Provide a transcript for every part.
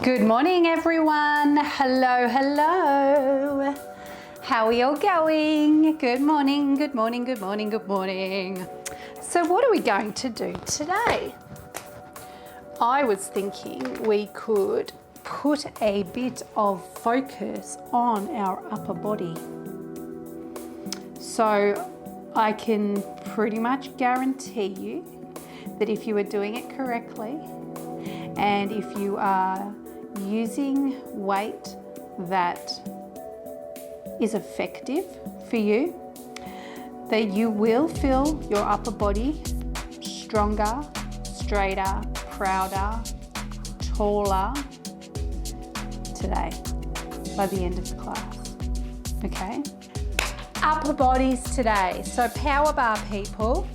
Good morning, everyone. Hello, hello. How are you all going? Good morning, good morning, good morning, good morning. So what are we going to do today? I was thinking we could put a bit of focus on our upper body. So I can pretty much guarantee you that if you are doing it correctly and if you are using weight that is effective for you, that you will feel your upper body stronger, straighter, prouder, taller today by the end of the class. Okay? Upper bodies today. So power bar people,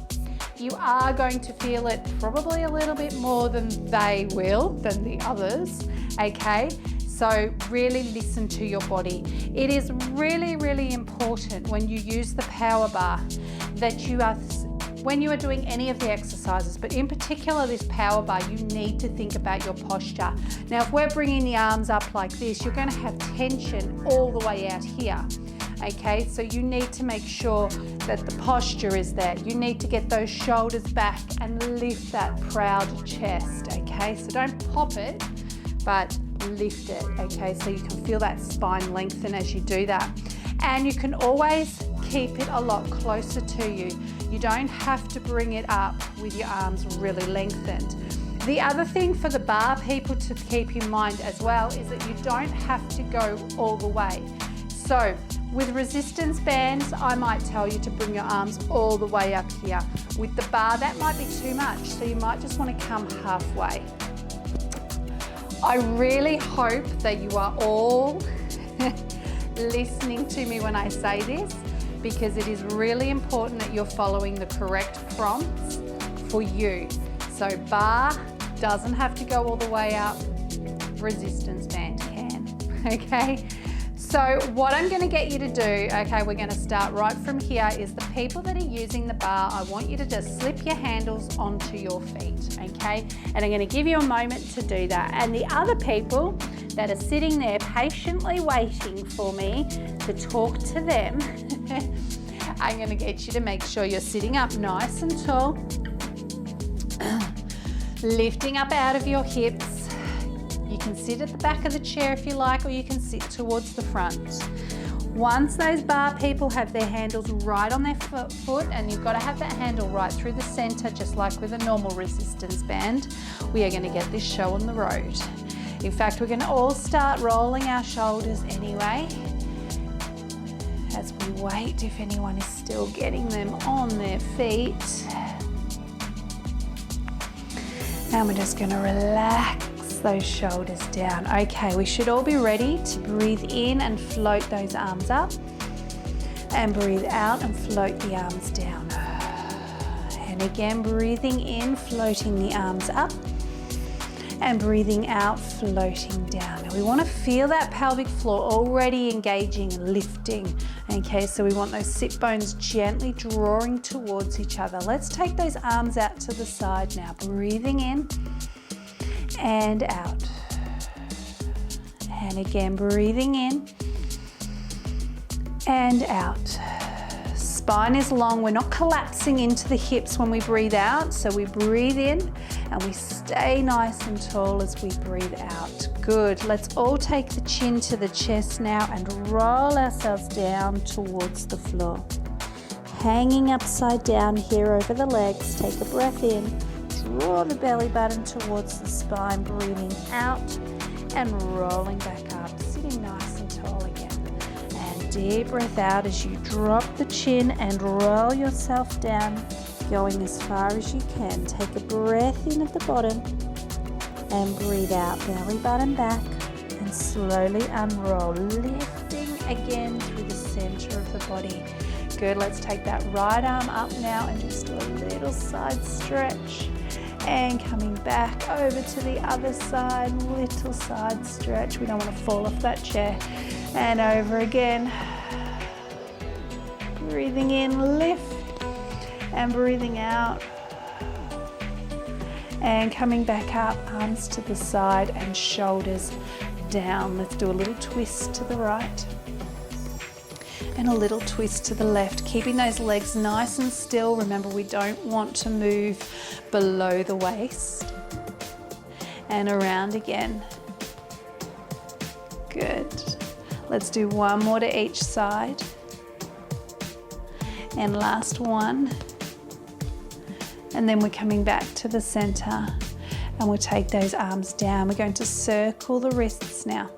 you are going to feel it probably a little bit more than they will, than the others, okay? So really listen to your body. It is really, really important when you use the power bar that you are, when you are doing any of the exercises, but in particular this power bar, you need to think about your posture. Now, if we're bringing the arms up like this, you're gonna have tension all the way out here. Okay, so you need to make sure that the posture is there. You need to get those shoulders back and lift that proud chest, okay? So don't pop it, but lift it, okay? So you can feel that spine lengthen as you do that. And you can always keep it a lot closer to you. You don't have to bring it up with your arms really lengthened. The other thing for the bar people to keep in mind as well is that you don't have to go all the way. So with resistance bands, I might tell you to bring your arms all the way up here. With the bar, that might be too much, so you might just want to come halfway. I really hope that you are all listening to me when I say this, because it is really important that you're following the correct prompts for you. So bar doesn't have to go all the way up, resistance band can, okay? So what I'm going to get you to do, okay, we're going to start right from here, is the people that are using the bar, I want you to just slip your handles onto your feet, okay? And I'm going to give you a moment to do that. And the other people that are sitting there patiently waiting for me to talk to them, I'm going to get you to make sure you're sitting up nice and tall, lifting up out of your hips. You can sit at the back of the chair if you like, or you can sit towards the front. Once those bar people have their handles right on their foot, and you've got to have that handle right through the center, just like with a normal resistance band, we are going to get this show on the road. In fact, we're going to all start rolling our shoulders anyway, as we wait if anyone is still getting them on their feet. And we're just going to relax those shoulders down. Okay, we should all be ready to breathe in and float those arms up, and breathe out and float the arms down. And again, breathing in, floating the arms up, and breathing out, floating down. Now we want to feel that pelvic floor already engaging and lifting. Okay, so we want those sit bones gently drawing towards each other. Let's take those arms out to the side now, breathing in and out. And again, breathing in and out. Spine is long. We're not collapsing into the hips when we breathe out. So we breathe in and we stay nice and tall as we breathe out. Good. Let's all take the chin to the chest now and roll ourselves down towards the floor. Hanging upside down here over the legs. Take a breath in. Draw the belly button towards the spine, breathing out and rolling back up, sitting nice and tall again. And deep breath out as you drop the chin and roll yourself down, going as far as you can. Take a breath in at the bottom and breathe out, belly button back, and slowly unroll, lifting again through the center of the body. Good, let's take that right arm up now and just do a little side stretch. And coming back over to the other side, little side stretch. We don't want to fall off that chair. And over again. Breathing in, lift, and breathing out. And coming back up, arms to the side and shoulders down. Let's do a little twist to the right and a little twist to the left, keeping those legs nice and still. Remember, we don't want to move below the waist. And around again. Good. Let's do one more to each side. And last one. And then we're coming back to the center and we'll take those arms down. We're going to circle the wrists now.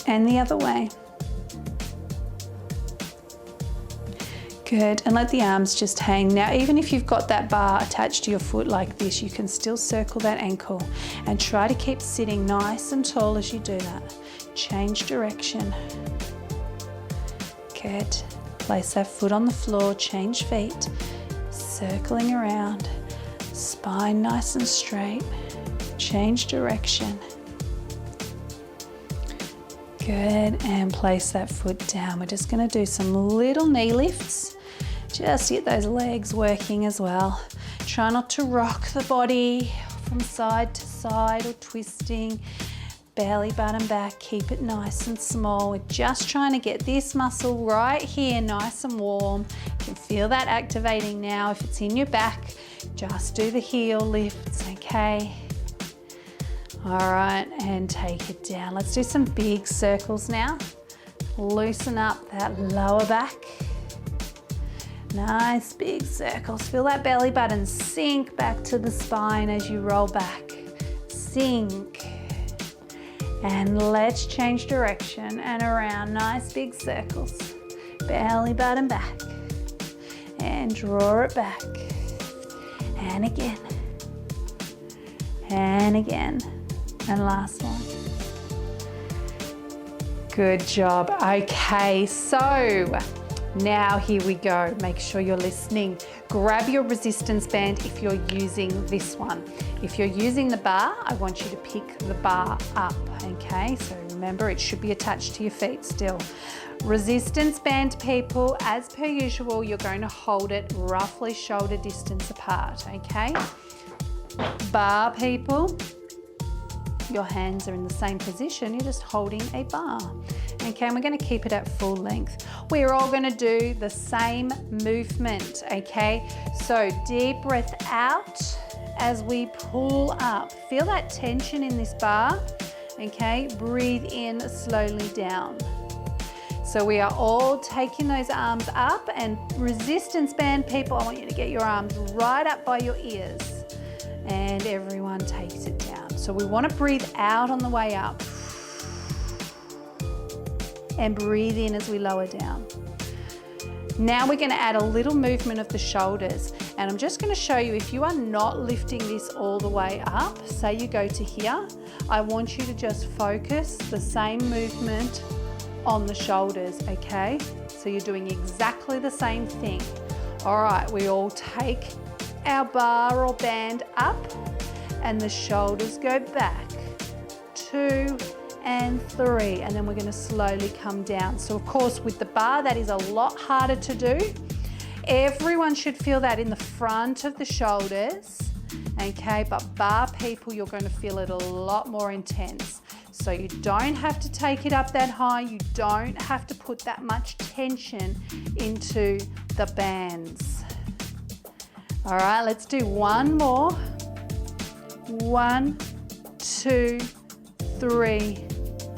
And the other way. Good, and let the arms just hang. Now, even if you've got that bar attached to your foot like this, you can still circle that ankle and try to keep sitting nice and tall as you do that. Change direction. Good. Place that foot on the floor, change feet, circling around, spine nice and straight, change direction. Good, and place that foot down. We're just gonna do some little knee lifts, just get those legs working as well. Try not to rock the body from side to side or twisting. Belly button back, keep it nice and small. We're just trying to get this muscle right here nice and warm. You can feel that activating now. If it's in your back, just do the heel lifts, okay? All right, and take it down. Let's do some big circles now. Loosen up that lower back. Nice big circles. Feel that belly button sink back to the spine as you roll back. Sink. And let's change direction and around. Nice big circles. Belly button back. And draw it back. And again. And again. And last one. Good job. Okay, so now here we go. Make sure you're listening. Grab your resistance band if you're using this one. If you're using the bar, I want you to pick the bar up, okay? So remember, it should be attached to your feet still. Resistance band people, as per usual, you're going to hold it roughly shoulder distance apart, okay? Bar people, your hands are in the same position, you're just holding a bar. Okay, and we're going to keep it at full length. We're all going to do the same movement, okay? So deep breath out as we pull up. Feel that tension in this bar, okay? Breathe in slowly down. So we are all taking those arms up, and resistance band people, I want you to get your arms right up by your ears, and everyone takes it down. So we want to breathe out on the way up and breathe in as we lower down. Now we're going to add a little movement of the shoulders, and I'm just going to show you, if you are not lifting this all the way up, say you go to here, I want you to just focus the same movement on the shoulders, okay? So you're doing exactly the same thing. All right, we all take our bar or band up and the shoulders go back. 2 and 3, and then we're going to slowly come down. So of course with the bar that is a lot harder to do. Everyone should feel that in the front of the shoulders, okay? But bar people, you're going to feel it a lot more intense. So you don't have to take it up that high, you don't have to put that much tension into the bands. All right, let's do one more. 1, 2, 3,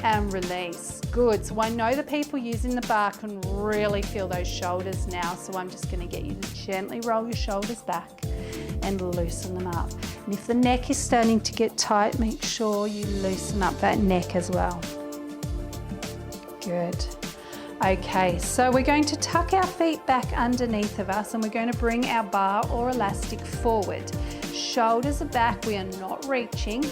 and release. Good. So I know the people using the bar can really feel those shoulders now, so I'm just going to get you to gently roll your shoulders back and loosen them up. And if the neck is starting to get tight, make sure you loosen up that neck as well. Good. Okay, so we're going to tuck our feet back underneath of us, and we're going to bring our bar or elastic forward. Shoulders are back, we are not reaching.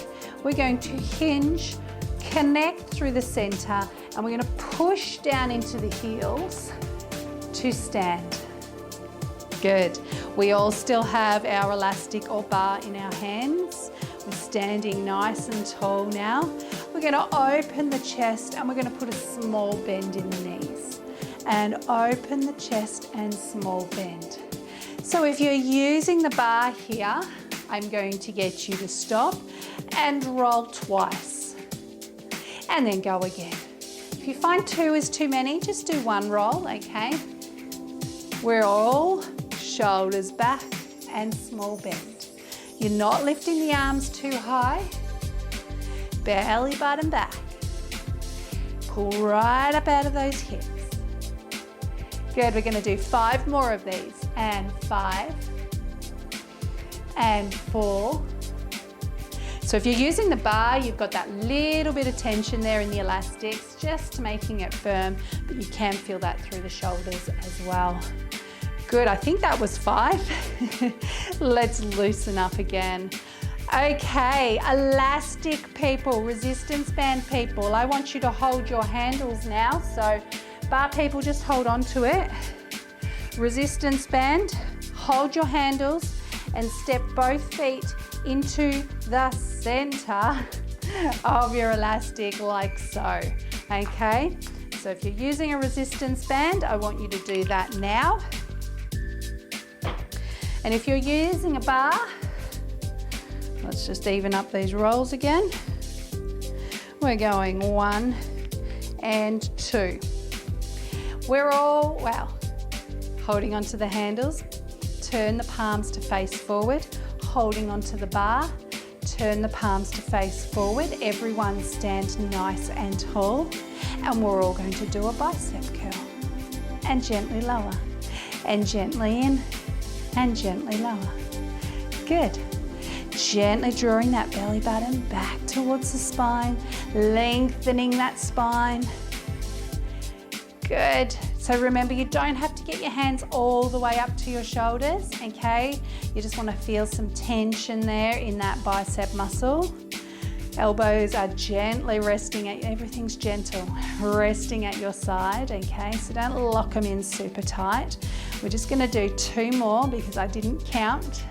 We're going to hinge, connect through the center, and we're going to push down into the heels to stand. Good. We all still have our elastic or bar in our hands. We're standing nice and tall now. We're going to open the chest, and we're going to put a small bend in the knees. And open the chest and small bend. So if you're using the bar here, I'm going to get you to stop and roll twice. And then go again. If you find 2 is too many, just do 1 roll, okay? We're all shoulders back and small bend. You're not lifting the arms too high. Belly button back. Pull right up out of those hips. Good, we're gonna do 5 more of these. And 5, and 4. So if you're using the bar, you've got that little bit of tension there in the elastics, just making it firm, but you can feel that through the shoulders as well. Good, I think that was 5. Let's loosen up again. Okay, elastic people, resistance band people, I want you to hold your handles now. So bar people, just hold on to it. Resistance band, hold your handles and step both feet into the center of your elastic like so, okay? So if you're using a resistance band, I want you to do that now. And if you're using a bar, let's just even up these rolls again. We're going 1 and 2. We're all, well, holding onto the handles, turn the palms to face forward, holding onto the bar, turn the palms to face forward. Everyone stand nice and tall, and we're all going to do a bicep curl. And gently lower, and gently in, and gently lower. Good. Gently drawing that belly button back towards the spine, lengthening that spine. Good. So remember, you don't have to get your hands all the way up to your shoulders, okay? You just want to feel some tension there in that bicep muscle. Elbows are gently resting at, everything's gentle, resting at your side, okay? So don't lock them in super tight. We're just going to do 2 more because I didn't count.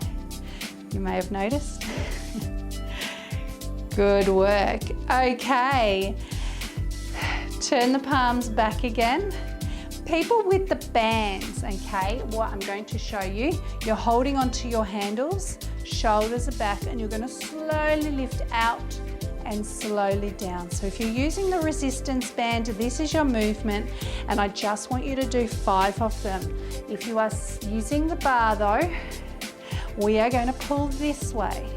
You may have noticed. Good work. Okay. Turn the palms back again. People with the bands, okay, what I'm going to show you, you're holding onto your handles, shoulders are back, and you're going to slowly lift out and slowly down. So if you're using the resistance band, this is your movement, and I just want you to do 5 of them. If you are using the bar though, we are going to pull this way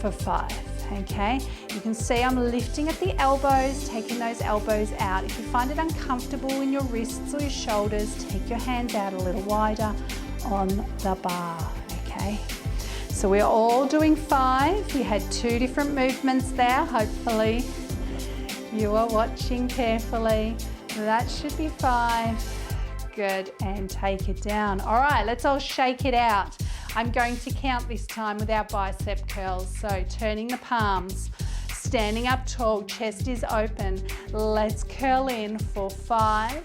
for 5. Okay, you can see I'm lifting at the elbows, taking those elbows out. If you find it uncomfortable in your wrists or your shoulders, take your hands out a little wider on the bar, okay? So we're all doing 5. We had 2 different movements there. Hopefully you are watching carefully. That should be 5. Good, and take it down. All right, let's all shake it out. I'm going to count this time with our bicep curls. So turning the palms, standing up tall, chest is open. Let's curl in for 5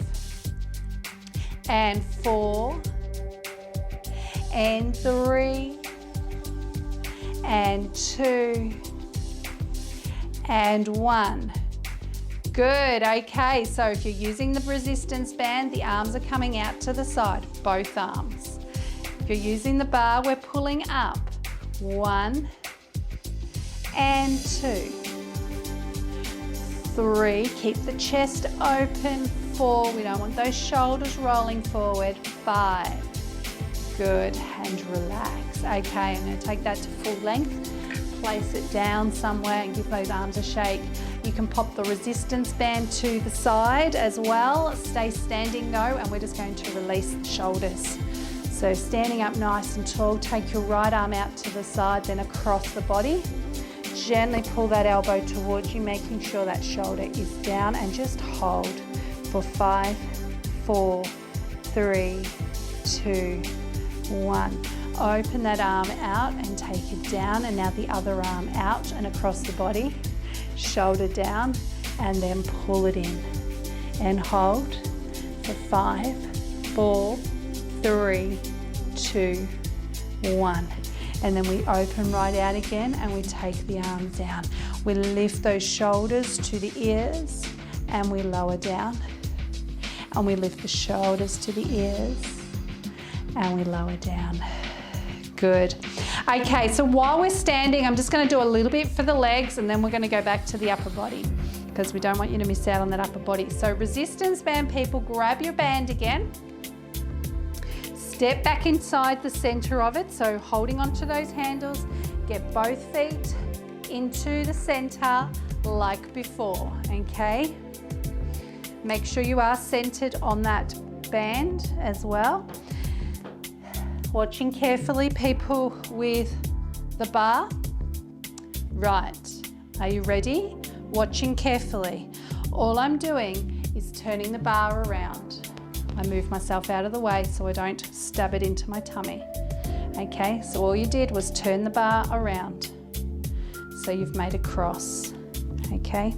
and 4 and 3 and 2 and 1. Good, okay, so if you're using the resistance band, the arms are coming out to the side, both arms. If you're using the bar, we're pulling up. 1 and 2. 3, keep the chest open. 4, we don't want those shoulders rolling forward. 5, good, and relax. Okay, I'm gonna take that to full length. Place it down somewhere and give those arms a shake. You can pop the resistance band to the side as well. Stay standing though, and we're just going to release the shoulders. So standing up nice and tall, take your right arm out to the side, then across the body. Gently pull that elbow towards you, making sure that shoulder is down, and just hold for 5, 4, 3, 2, 1. Open that arm out and take it down, and now the other arm out and across the body. Shoulder down, and then pull it in. And hold for 5, 4, 3, 2, 1. And then we open right out again and we take the arm down. We lift those shoulders to the ears and we lower down. And we lift the shoulders to the ears and we lower down. Good. Okay, so while we're standing, I'm just going to do a little bit for the legs and then we're going to go back to the upper body because we don't want you to miss out on that upper body. So resistance band people, grab your band again. Step back inside the center of it, so holding onto those handles, get both feet into the center like before, okay? Make sure you are centered on that band as well. Watching carefully, people with the bar. Right, are you ready? Watching carefully. All I'm doing is turning the bar around. I move myself out of the way so I don't stab it into my tummy. Okay, so all you did was turn the bar around. So you've made a cross, okay?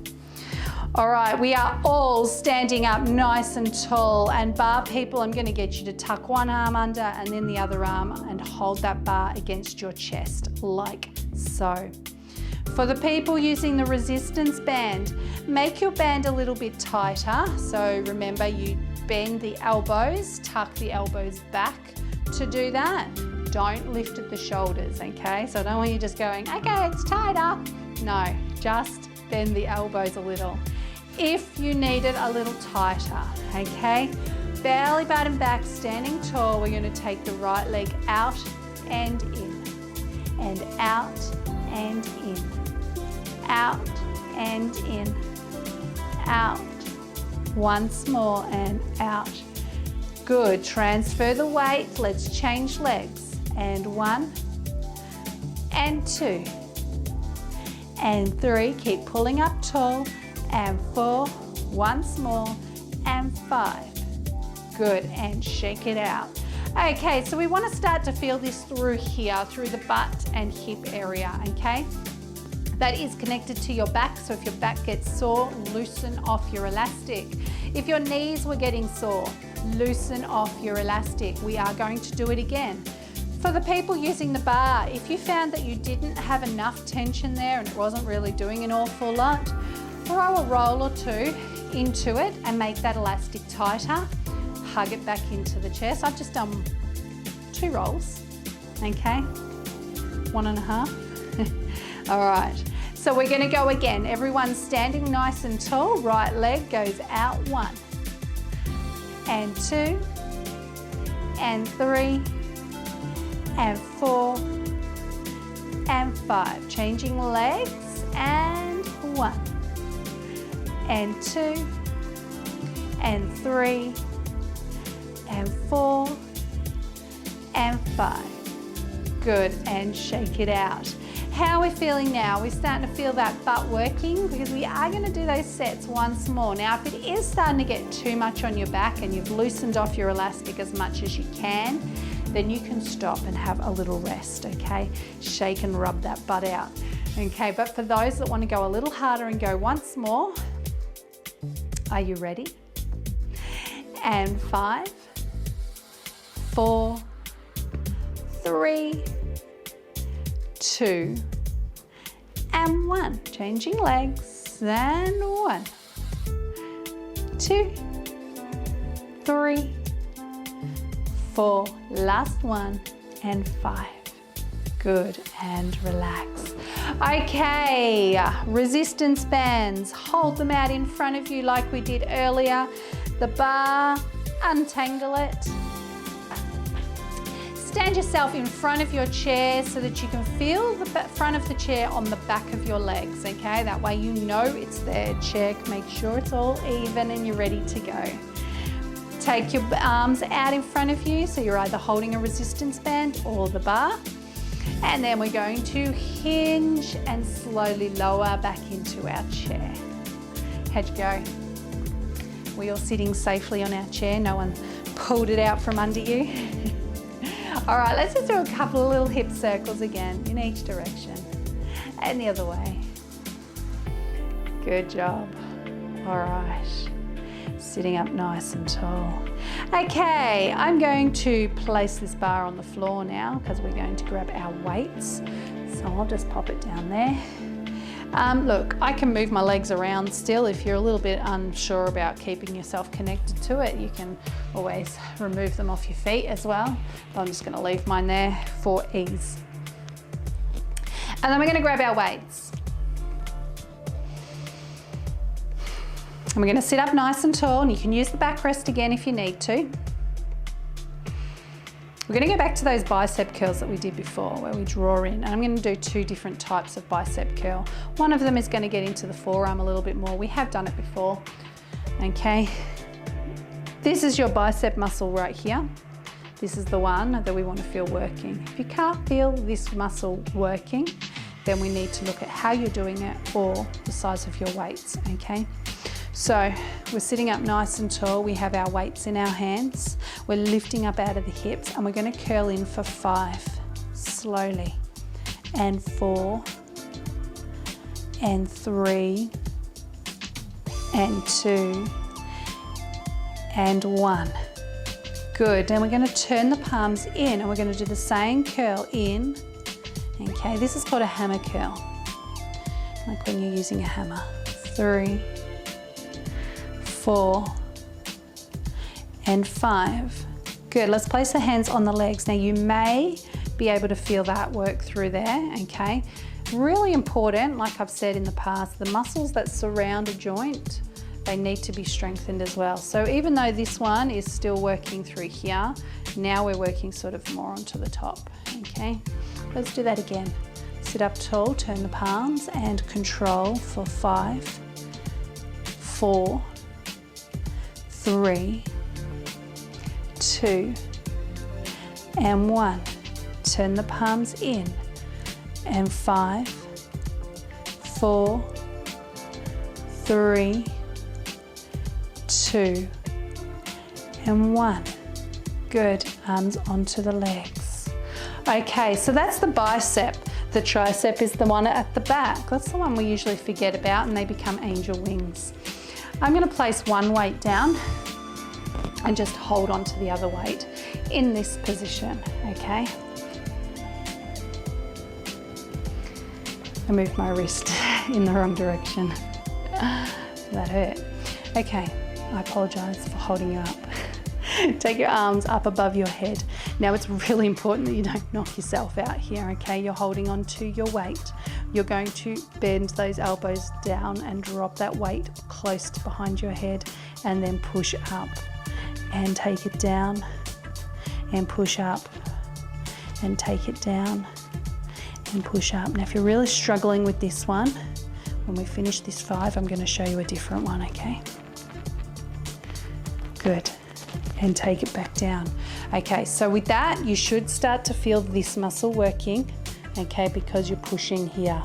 All right, we are all standing up nice and tall, and bar people, I'm going to get you to tuck one arm under and then the other arm and hold that bar against your chest like so. For the people using the resistance band, make your band a little bit tighter. So remember, you bend the elbows, tuck the elbows back to do that. Don't lift at the shoulders, okay? So I don't want you just going, okay, it's tighter. No, just bend the elbows a little. If you need it a little tighter, okay? Belly button back, standing tall. We're going to take the right leg out and in, and out and in, out and in, out. Once more and out. Good. Transfer the weight. Let's change legs. And 1 and 2 and 3. Keep pulling up tall. And 4, once more, and 5. Good, and shake it out. Okay, so we want to start to feel this through here, through the butt and hip area, okay? That is connected to your back, so if your back gets sore, loosen off your elastic. If your knees were getting sore, loosen off your elastic. We are going to do it again. For the people using the bar, if you found that you didn't have enough tension there and it wasn't really doing an awful lot, throw a roll or two into it and make that elastic tighter. Hug it back into the chest. I've just done 2 rolls, okay? 1.5. All right, so we're gonna go again. Everyone's standing nice and tall. Right leg goes out 1, and 2, and 3, and 4, and 5. Changing legs, and 1. And 2, and 3, and 4, and 5. Good, and shake it out. How are we feeling now? We're starting to feel that butt working because we are going to do those sets once more. Now, if it is starting to get too much on your back and you've loosened off your elastic as much as you can, then you can stop and have a little rest, okay? Shake and rub that butt out, okay? But for those that want to go a little harder and go once more, are you ready? And 5, 4, 3, 2, and 1. Changing legs, and 1, 2, 3, 4, last one, and 5. Good, and relax. Okay, resistance bands, hold them out in front of you like we did earlier. The bar, untangle it. Stand yourself in front of your chair so that you can feel the front of the chair on the back of your legs, okay? That way you know it's there. Check, make sure it's all even and you're ready to go. Take your arms out in front of you so you're either holding a resistance band or the bar. And then we're going to hinge and slowly lower back into our chair. How'd you go? Were you all sitting safely on our chair? No one pulled it out from under you? All right, let's just do a couple of little hip circles again in each direction and the other way. Good job. All right, sitting up nice and tall. Okay, I'm going to place this bar on the floor now because we're going to grab our weights. So I'll just pop it down there. Look, I can move my legs around still. If you're a little bit unsure about keeping yourself connected to it, you can always remove them off your feet as well. But I'm just going to leave mine there for ease. And then we're going to grab our weights. And we're going to sit up nice and tall, and you can use the backrest again if you need to. We're going to go back to those bicep curls that we did before, where we draw in, and I'm going to do 2 different types of bicep curl. One of them is going to get into the forearm a little bit more. We have done it before, okay? This is your bicep muscle right here. This is the one that we want to feel working. If you can't feel this muscle working, then we need to look at how you're doing it or the size of your weights, okay? So we're sitting up nice and tall. We have our weights in our hands. We're lifting up out of the hips, and we're going to curl in for 5, slowly, and 4, and 3, and 2, and 1. Good. And we're going to turn the palms in, and we're going to do the same curl in. Okay, this is called a hammer curl, like when you're using a hammer. 3, 4, and 5. Good, let's place the hands on the legs. Now you may be able to feel that work through there, okay? Really important, like I've said in the past, the muscles that surround a joint, they need to be strengthened as well. So even though this one is still working through here, now we're working sort of more onto the top, okay? Let's do that again. Sit up tall, turn the palms, and control for 5, 4, 3, 2, and 1. Turn the palms in, and 5, 4, 3, 2, and 1. Good, arms onto the legs. Okay, so that's the bicep. The tricep is the one at the back. That's the one we usually forget about, and they become angel wings. I'm going to place one weight down and just hold on to the other weight in this position, okay? I moved my wrist in the wrong direction. That hurt. Okay, I apologize for holding you up. Take your arms up above your head. Now it's really important that you don't knock yourself out here, okay? You're holding on to your weight. You're going to bend those elbows down and drop that weight close to behind your head, and then push up and take it down, and push up and take it down and push up. Now if you're really struggling with this one, when we finish this 5, I'm going to show you a different one, okay? Good. And take it back down. Okay, so with that, you should start to feel this muscle working, okay, because you're pushing here.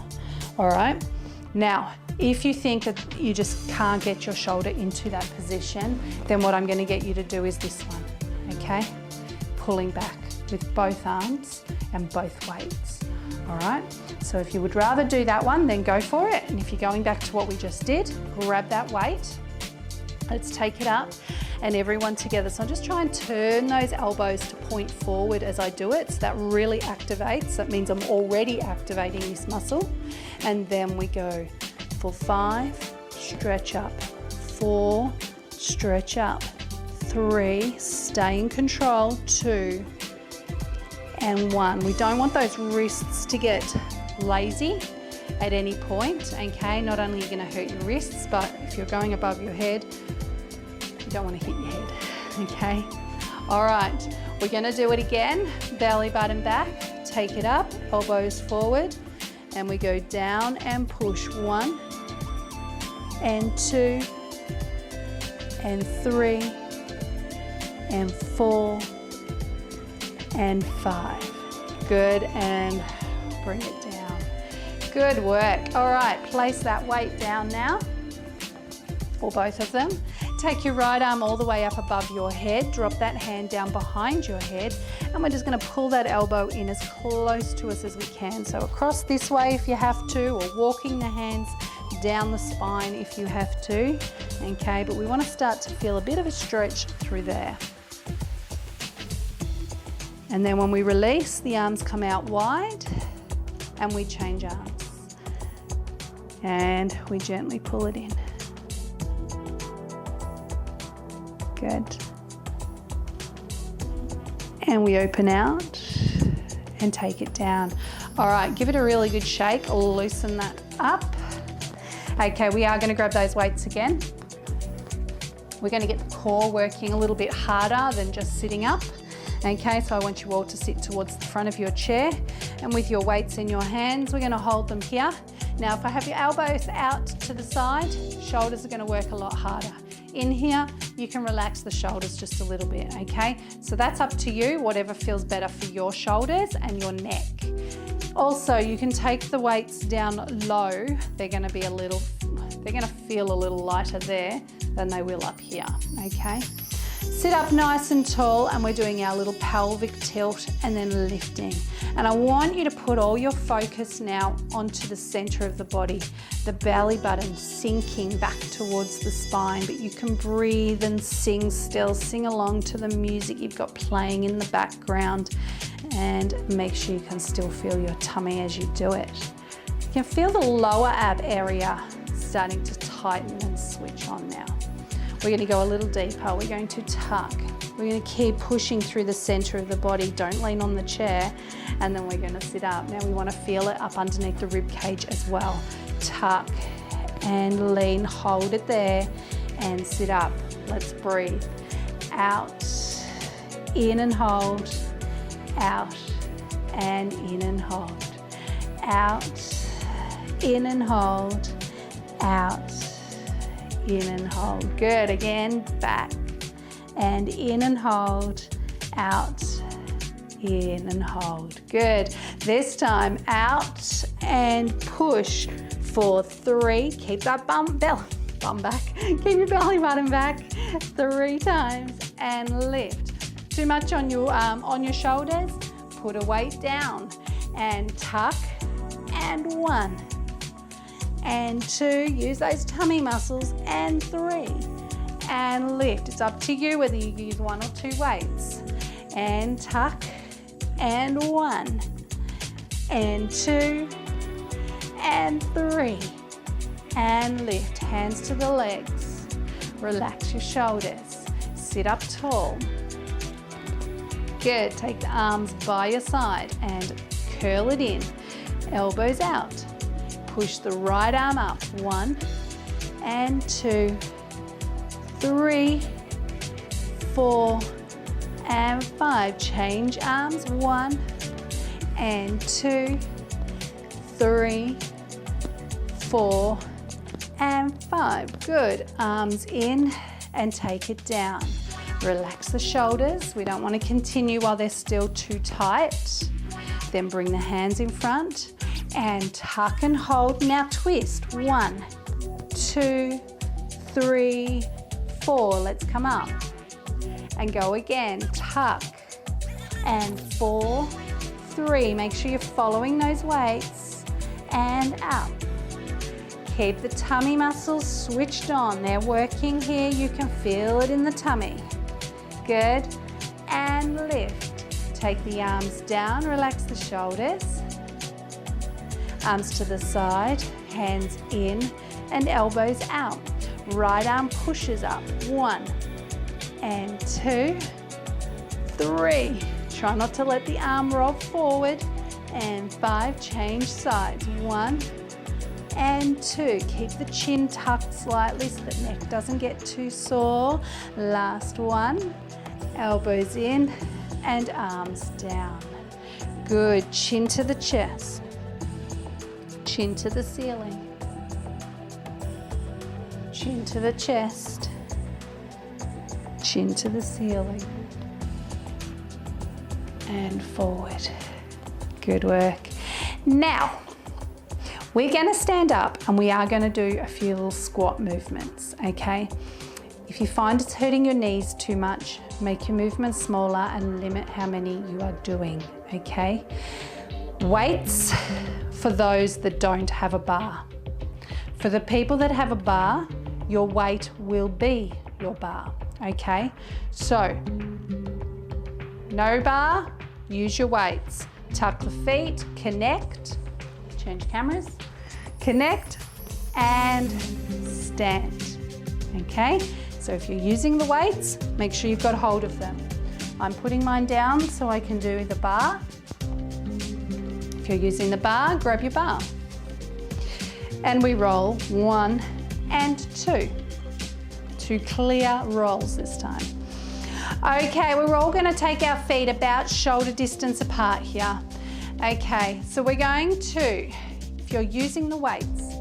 All right. Now, if you think that you just can't get your shoulder into that position, then what I'm going to get you to do is this one, okay? Pulling back with both arms and both weights. All right. So if you would rather do that one, then go for it. And if you're going back to what we just did, grab that weight. Let's take it up. And everyone together. So I'll just try and turn those elbows to point forward as I do it. So that really activates. That means I'm already activating this muscle. And then we go for 5, stretch up, 4, stretch up, 3, stay in control, 2, and 1. We don't want those wrists to get lazy at any point, okay? Not only are you going to hurt your wrists, but if you're going above your head, you don't want to hit your head, okay? All right, we're going to do it again. Belly button back, take it up, elbows forward, and we go down and push 1, and 2, and 3, and 4, and 5. Good, and bring it down. Good work. All right, place that weight down now, or both of them. Take your right arm all the way up above your head, drop that hand down behind your head, and we're just going to pull that elbow in as close to us as we can. So across this way if you have to, or walking the hands down the spine if you have to, okay? But we want to start to feel a bit of a stretch through there. And then when we release, the arms come out wide and we change arms. And we gently pull it in. Good. And we open out and take it down. All right, give it a really good shake, loosen that up. Okay, we are gonna grab those weights again. We're gonna get the core working a little bit harder than just sitting up. Okay, so I want you all to sit towards the front of your chair, and with your weights in your hands, we're gonna hold them here. Now, if I have your elbows out to the side, shoulders are gonna work a lot harder. In here, you can relax the shoulders just a little bit, okay? So that's up to you, whatever feels better for your shoulders and your neck. Also, you can take the weights down low. They're gonna feel a little lighter there than they will up here, okay? Sit up nice and tall, and we're doing our little pelvic tilt and then lifting. And I want you to put all your focus now onto the center of the body, the belly button sinking back towards the spine, but you can breathe and sing still, sing along to the music you've got playing in the background, and make sure you can still feel your tummy as you do it. You can feel the lower ab area starting to tighten and switch on now. We're going to go a little deeper. We're going to tuck. We're going to keep pushing through the center of the body. Don't lean on the chair. And then we're going to sit up. Now we want to feel it up underneath the rib cage as well. Tuck and lean. Hold it there and sit up. Let's breathe. Out, in and hold. Out and in and hold. Out, in and hold. Out, in and hold. Good. Again, back and in and hold. Out, in and hold. Good. This time out and push for 3. Keep that bum back. Keep your belly button back 3 times and lift. Too much on your shoulders? Put a weight down and tuck, and 1 and 2, use those tummy muscles, and 3 and lift. It's up to you whether you use 1 or 2 weights. And tuck, and 1 and 2 and 3 and lift. Hands to the legs. Relax your shoulders. Sit up tall. Good. Take the arms by your side and curl it in. Elbows out. Push the right arm up. 1 and 2, 3, 4 and 5. Change arms. 1 and 2, 3, 4 and 5. Good. Arms in and take it down. Relax the shoulders. We don't want to continue while they're still too tight. Then bring the hands in front and tuck and hold. Now twist. 1, 2, 3, 4. Let's come up and go again. Tuck and 4, 3. Make sure you're following those weights and up. Keep the tummy muscles switched on. They're working here. You can feel it in the tummy. Good. And lift. Take the arms down. Relax the shoulders. Arms to the side, hands in and elbows out. Right arm pushes up. 1 and 2, 3. Try not to let the arm roll forward. And 5, change sides. 1 and 2. Keep the chin tucked slightly so the neck doesn't get too sore. Last one. Elbows in and arms down. Good. Chin to the chest. Chin to the ceiling. Chin to the chest. Chin to the ceiling. And forward. Good work. Now, we're going to stand up and we are going to do a few little squat movements, okay? If you find it's hurting your knees too much, make your movements smaller and limit how many you are doing, okay? Weights for those that don't have a bar. For the people that have a bar, your weight will be your bar, okay? So, no bar, use your weights. Tuck the feet, connect, change cameras, connect, and stand. Okay, so if you're using the weights, make sure you've got hold of them. I'm putting mine down so I can do the bar. If you're using the bar, grab your bar. And we roll 1 and 2. 2 clear rolls this time. Okay, we're all going to take our feet about shoulder distance apart here. Okay, so we're going to, if you're using the weights,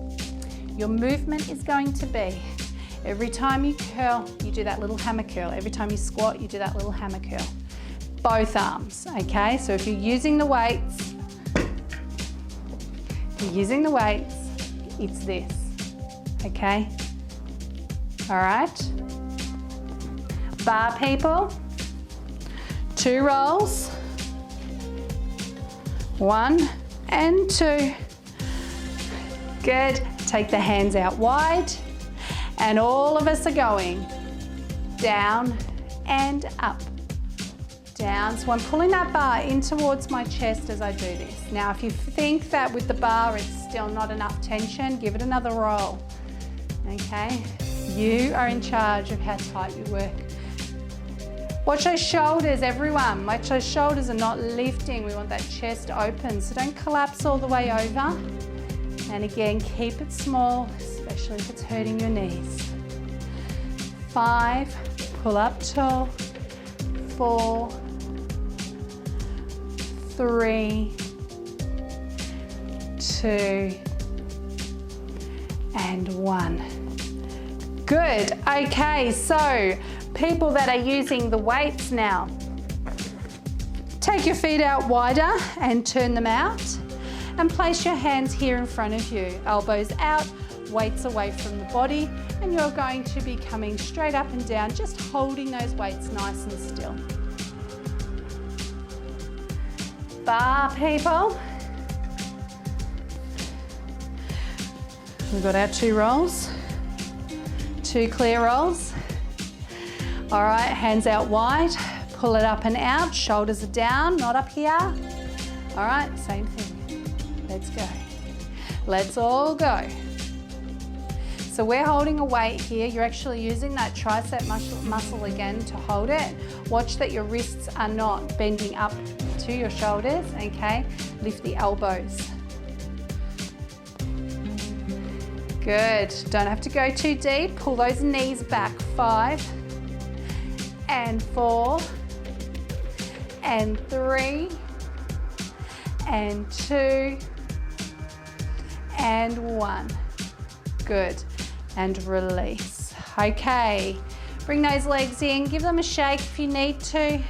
your movement is going to be, every time you curl, you do that little hammer curl. Every time you squat, you do that little hammer curl. Both arms, okay? So if you're using the weights, it's this, okay? All right? Bar people, 2 rolls, 1 and 2. Good. Take the hands out wide, and all of us are going down and up. Down. So I'm pulling that bar in towards my chest as I do this. Now, if you think that with the bar it's still not enough tension, give it another roll. Okay? You are in charge of how tight you work. Watch those shoulders, everyone. Watch those shoulders are not lifting. We want that chest open, so don't collapse all the way over. And again, keep it small, especially if it's hurting your knees. 5, pull up tall. 4, 3, 2, and 1. Good. Okay, so people that are using the weights now, take your feet out wider and turn them out, and place your hands here in front of you. Elbows out, weights away from the body, and you're going to be coming straight up and down, just holding those weights nice and still. Bar people. We've got our 2 rolls, 2 clear rolls. All right, hands out wide, pull it up and out, shoulders are down, not up here. All right, same thing. Let's go. Let's all go. So we're holding a weight here. You're actually using that tricep muscle again to hold it. Watch that your wrists are not bending up to your shoulders, okay? Lift the elbows. Good. Don't have to go too deep. Pull those knees back. 5 and 4 and 3 and 2 and 1. Good. And release. Okay. Bring those legs in. Give them a shake if you need to.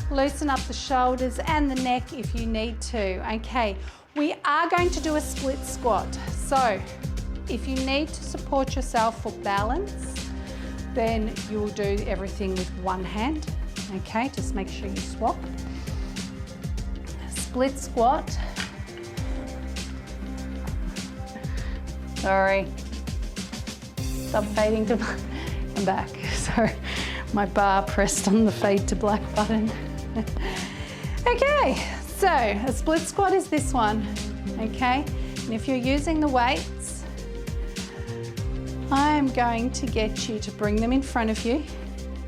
Loosen up the shoulders and the neck if you need to. Okay. We are going to do a split squat. So if you need to support yourself for balance, then you will do everything with one hand. Okay, just make sure you swap. Split squat. Sorry. Stop fading to black. I'm back. Sorry, my bar pressed on the fade to black button. Okay, so a split squat is this one. Okay, and if you're using the weights, I'm going to get you to bring them in front of you.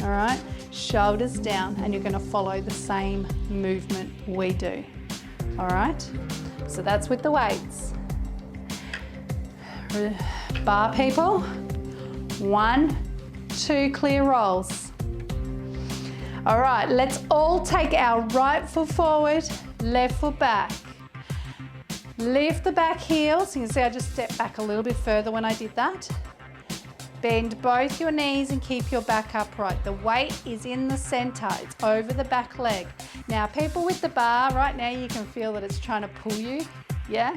All right, shoulders down, and you're going to follow the same movement we do. All right, so that's with the weights. Bar people, 1, 2 clear rolls. All right, let's all take our right foot forward, left foot back. Lift the back heels. You can see I just stepped back a little bit further when I did that. Bend both your knees and keep your back upright. The weight is in the center, it's over the back leg. Now people with the bar, right now you can feel that it's trying to pull you, yeah?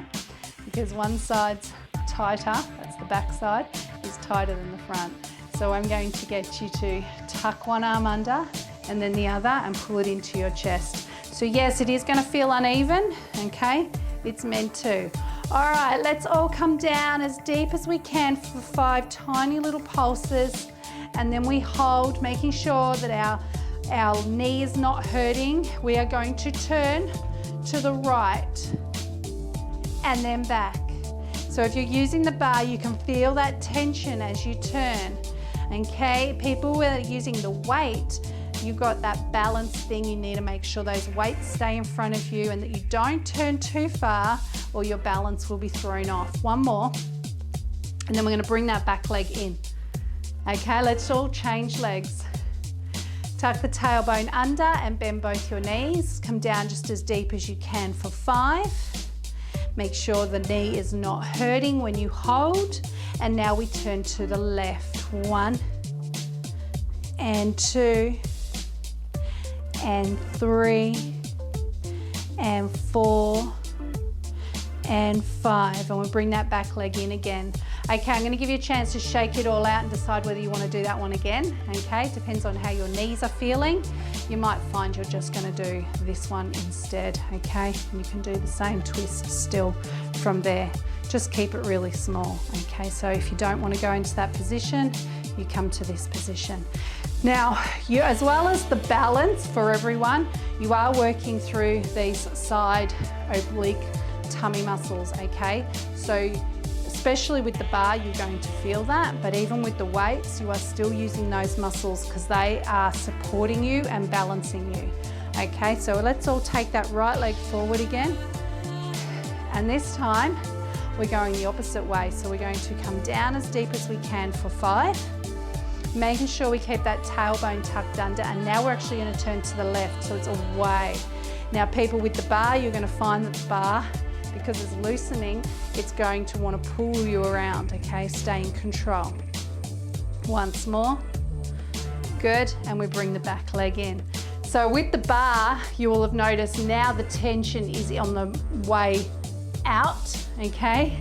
Because one side's tighter, that's the back side, is tighter than the front. So I'm going to get you to tuck one arm under and then the other and pull it into your chest. So yes, it is going to feel uneven, okay? It's meant to. All right, let's all come down as deep as we can for 5 tiny little pulses, and then we hold, making sure that our knee is not hurting. We are going to turn to the right and then back. So if you're using the bar, you can feel that tension as you turn. Okay, people who are using the weight, you've got that balance thing. You need to make sure those weights stay in front of you and that you don't turn too far or your balance will be thrown off. One more, and then we're gonna bring that back leg in. Okay, let's all change legs. Tuck the tailbone under and bend both your knees. Come down just as deep as you can for 5. Make sure the knee is not hurting when you hold. And now we turn to the left. 1 and 2 and 3 and 4 and 5. And we'll bring that back leg in again. Okay, I'm gonna give you a chance to shake it all out and decide whether you wanna do that one again, okay? Depends on how your knees are feeling. You might find you're just gonna do this one instead, okay? And you can do the same twist still from there. Just keep it really small, okay? So if you don't wanna go into that position, you come to this position. Now, you, as well as the balance for everyone, you are working through these side oblique tummy muscles, okay? So especially with the bar, you're going to feel that, but even with the weights, you are still using those muscles because they are supporting you and balancing you. Okay, so let's all take that right leg forward again. And this time, we're going the opposite way. So we're going to come down as deep as we can for 5, making sure we keep that tailbone tucked under, and now we're actually gonna turn to the left, so it's away. Now people with the bar, you're gonna find that the bar, because it's loosening, it's going to want to pull you around, okay? Stay in control. Once more. Good, and we bring the back leg in. So with the bar, you will have noticed now the tension is on the way out, okay?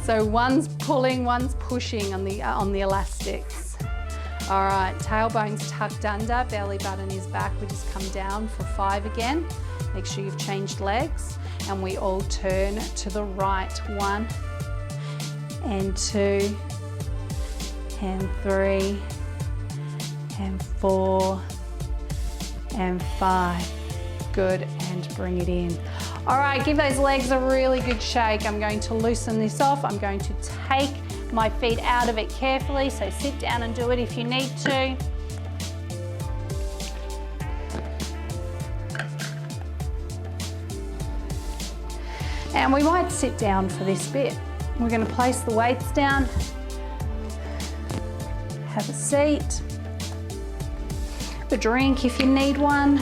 So one's pulling, one's pushing on the elastics. All right, tailbone's tucked under, belly button is back. We just come down for 5 again. Make sure you've changed legs. And we all turn to the right. 1 and 2 and 3 and 4 and 5. Good, and bring it in. All right, give those legs a really good shake. I'm going to loosen this off. I'm going to take my feet out of it carefully, so sit down and do it if you need to. And we might sit down for this bit. We're going to place the weights down, have a seat, a drink if you need one.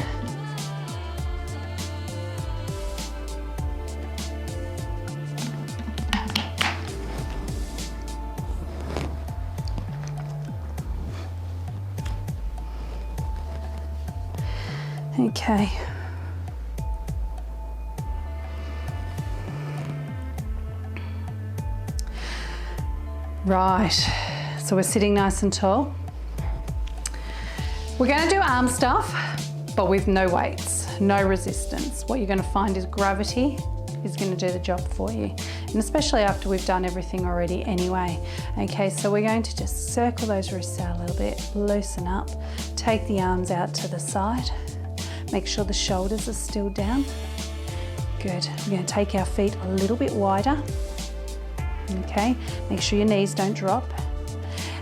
Okay. Right, so we're sitting nice and tall. We're going to do arm stuff, but with no weights, no resistance. What you're going to find is gravity is going to do the job for you, and especially after we've done everything already anyway. Okay, so we're going to just circle those wrists out a little bit, loosen up, take the arms out to the side, make sure the shoulders are still down. Good, we're going to take our feet a little bit wider. Okay, make sure your knees don't drop.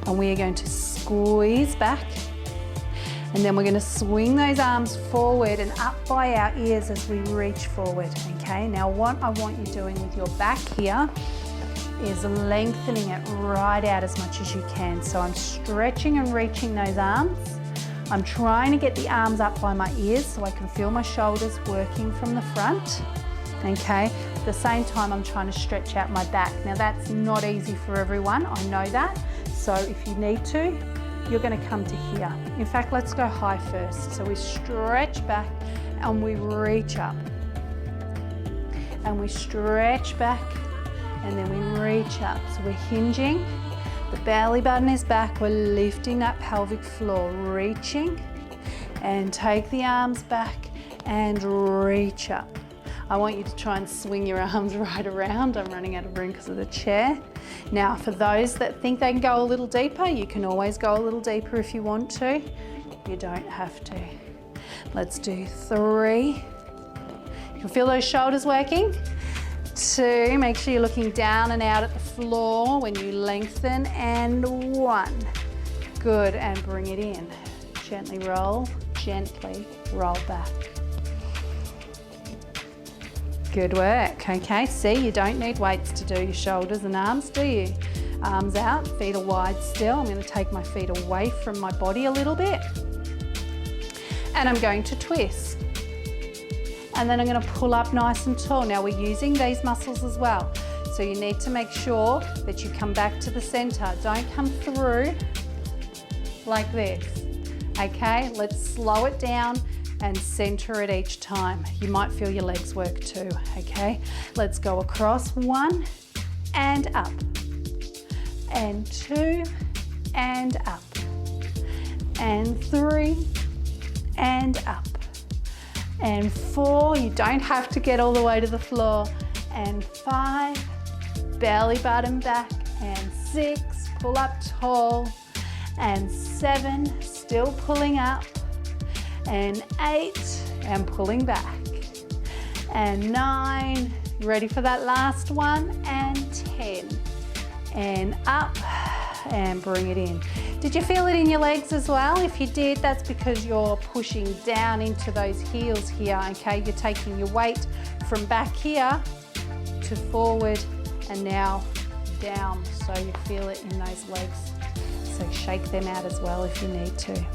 And we are going to squeeze back. And then we're going to swing those arms forward and up by our ears as we reach forward. Okay, now what I want you doing with your back here is lengthening it right out as much as you can. So I'm stretching and reaching those arms. I'm trying to get the arms up by my ears so I can feel my shoulders working from the front. Okay, at the same time I'm trying to stretch out my back. Now that's not easy for everyone, I know that. So if you need to, you're going to come to here. In fact, let's go high first. So we stretch back and we reach up. And we stretch back and then we reach up. So we're hinging, the belly button is back, we're lifting that pelvic floor, reaching, and take the arms back and reach up. I want you to try and swing your arms right around. I'm running out of room because of the chair. Now, for those that think they can go a little deeper, you can always go a little deeper if you want to. You don't have to. Let's do 3. You can feel those shoulders working. 2, make sure you're looking down and out at the floor when you lengthen, and 1. Good, and bring it in. Gently roll back. Good work. Okay, see, you don't need weights to do your shoulders and arms, do you? Arms out, feet are wide still. I'm going to take my feet away from my body a little bit. And I'm going to twist. And then I'm going to pull up nice and tall. Now we're using these muscles as well. So you need to make sure that you come back to the center. Don't come through like this. Okay, let's slow it down and center it each time. You might feel your legs work too, okay? Let's go across, 1 and up, and 2 and up, and 3 and up, and 4, you don't have to get all the way to the floor, and 5, belly button back, and 6, pull up tall, and 7, still pulling up, and 8, and pulling back, and 9, you ready for that last one, and 10, and up, and bring it in. Did you feel it in your legs as well? If you did, that's because you're pushing down into those heels here, okay? You're taking your weight from back here to forward and now down, so you feel it in those legs. So shake them out as well if you need to.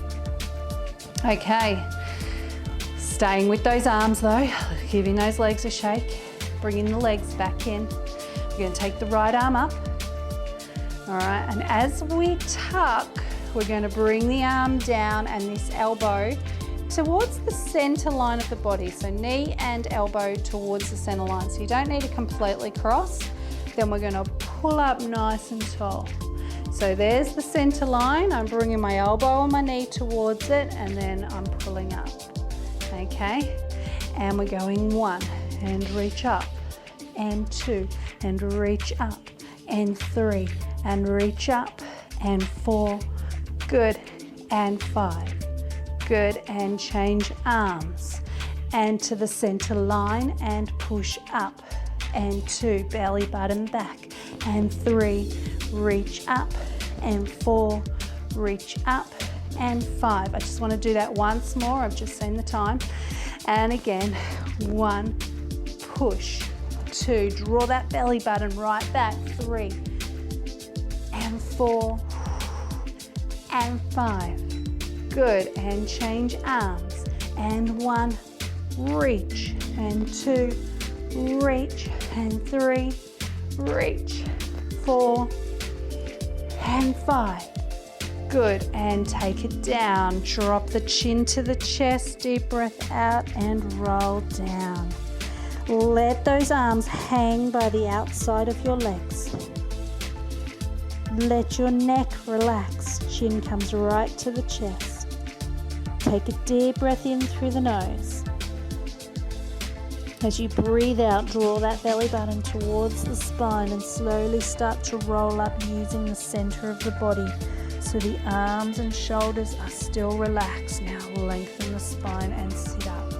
Okay, staying with those arms though, giving those legs a shake, bringing the legs back in. We're going to take the right arm up. All right, and as we tuck, we're going to bring the arm down and this elbow towards the center line of the body. So knee and elbow towards the center line. So you don't need to completely cross. Then we're going to pull up nice and tall. So there's the center line. I'm bringing my elbow and my knee towards it, and then I'm pulling up. Okay, and we're going 1 and reach up, and 2 and reach up, and 3 and reach up, and 4, good, and 5, good, and change arms, and to the center line and push up, and 2, belly button back, and 3, reach up, and 4, reach up, and 5. I just want to do that once more. I've just seen the time. And again, 1, push, 2, draw that belly button right back, 3, and 4, and 5. Good, and change arms, and 1, reach, and 2, reach, and 3, reach, 4, and 5. Good, and take it down. Drop the chin to the chest, deep breath out and roll down. Let those arms hang by the outside of your legs. Let your neck relax, chin comes right to the chest. Take a deep breath in through the nose. As you breathe out, draw that belly button towards the spine and slowly start to roll up using the center of the body so the arms and shoulders are still relaxed. Now lengthen the spine and sit up.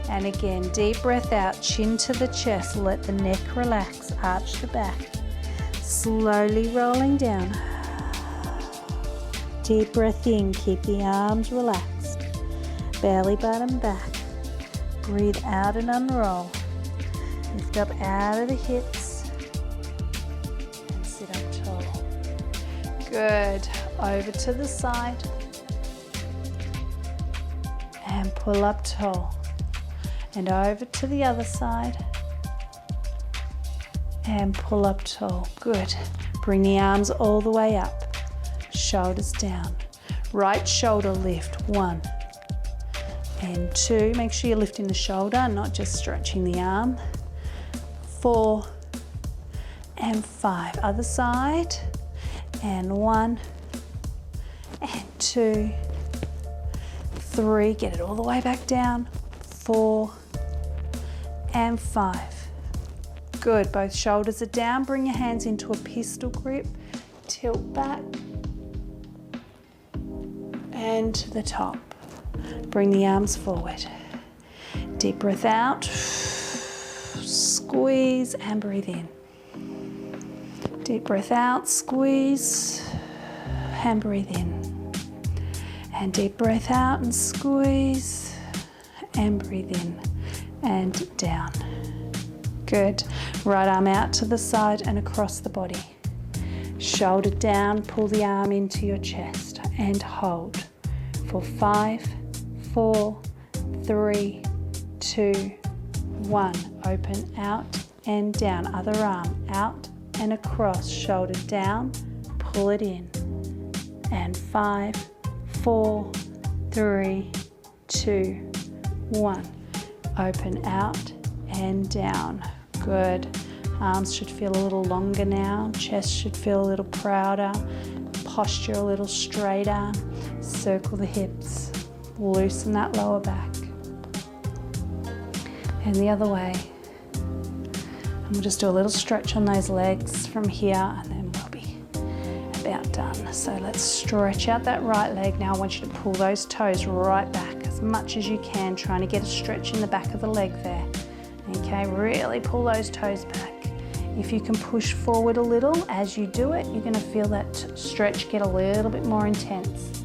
And again, deep breath out, chin to the chest, let the neck relax, arch the back. Slowly rolling down. Deep breath in, keep the arms relaxed. Belly button back. Breathe out and unroll. Lift up out of the hips and sit up tall. Good. Over to the side and pull up tall. And over to the other side and pull up tall. Good. Bring the arms all the way up. Shoulders down. Right shoulder lift. 1 and 2. Make sure you're lifting the shoulder, not just stretching the arm. 4 and 5. Other side. And 1 and 2, 3. Get it all the way back down. 4 and 5. Good. Both shoulders are down. Bring your hands into a pistol grip. Tilt back and to the top. Bring the arms forward. Deep breath out. Squeeze squeeze, and breathe in. Deep breath out, squeeze, and breathe in. And deep breath out and squeeze, and breathe in, and down. Good. Right arm out to the side and across the body. Shoulder down, pull the arm into your chest and hold for 5, 4, 3, 2, 1. Open out and down. Other arm out and across. Shoulder down, pull it in. And 5, 4, 3, 2, 1. Open out and down. Good. Arms should feel a little longer now. Chest should feel a little prouder. Posture a little straighter. Circle the hips. Loosen that lower back. And the other way. And we'll just do a little stretch on those legs from here, and then we'll be about done. So let's stretch out that right leg. Now I want you to pull those toes right back as much as you can, trying to get a stretch in the back of the leg there. Okay, really pull those toes back. If you can push forward a little as you do it, you're going to feel that stretch get a little bit more intense.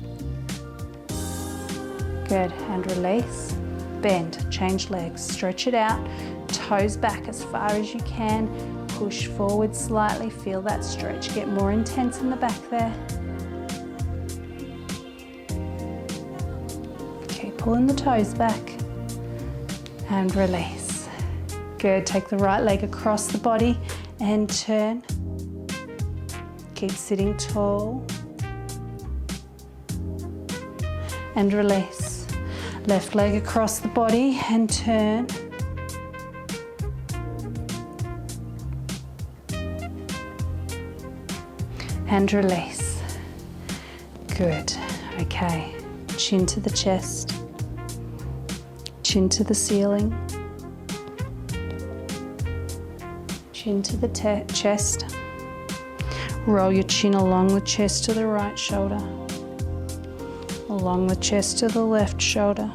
Good, and release. Bend, change legs, stretch it out, toes back as far as you can, push forward slightly, feel that stretch get more intense in the back there. Keep pulling the toes back and release. Good, take the right leg across the body and turn. Keep sitting tall and release. Left leg across the body and turn. And release. Good. Okay. Chin to the chest. Chin to the ceiling. Chin to the chest. Roll your chin along the chest to the right shoulder. Along the chest to the left shoulder.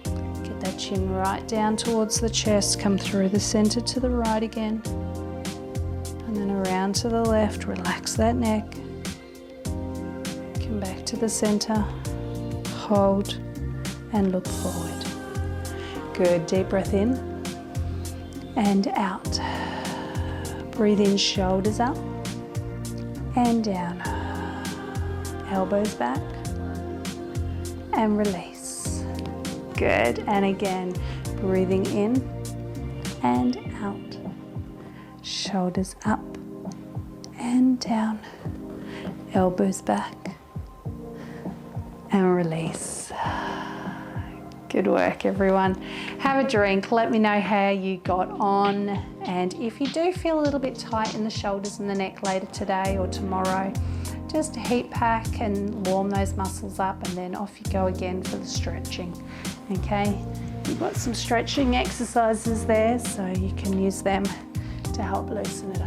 Get that chin right down towards the chest. Come through the center to the right again. And then around to the left. Relax that neck. Come back to the center. Hold and look forward. Good. Deep breath in and out. Breathe in, shoulders up and down. Elbows back and release. Good. And again, breathing in and out. Shoulders up and down. Elbows back and release. Good work, everyone. Have a drink. Let me know how you got on. And if you do feel a little bit tight in the shoulders and the neck later today or tomorrow, just heat pack and warm those muscles up, and then off you go again for the stretching. Okay, you've got some stretching exercises there, so you can use them to help loosen it up.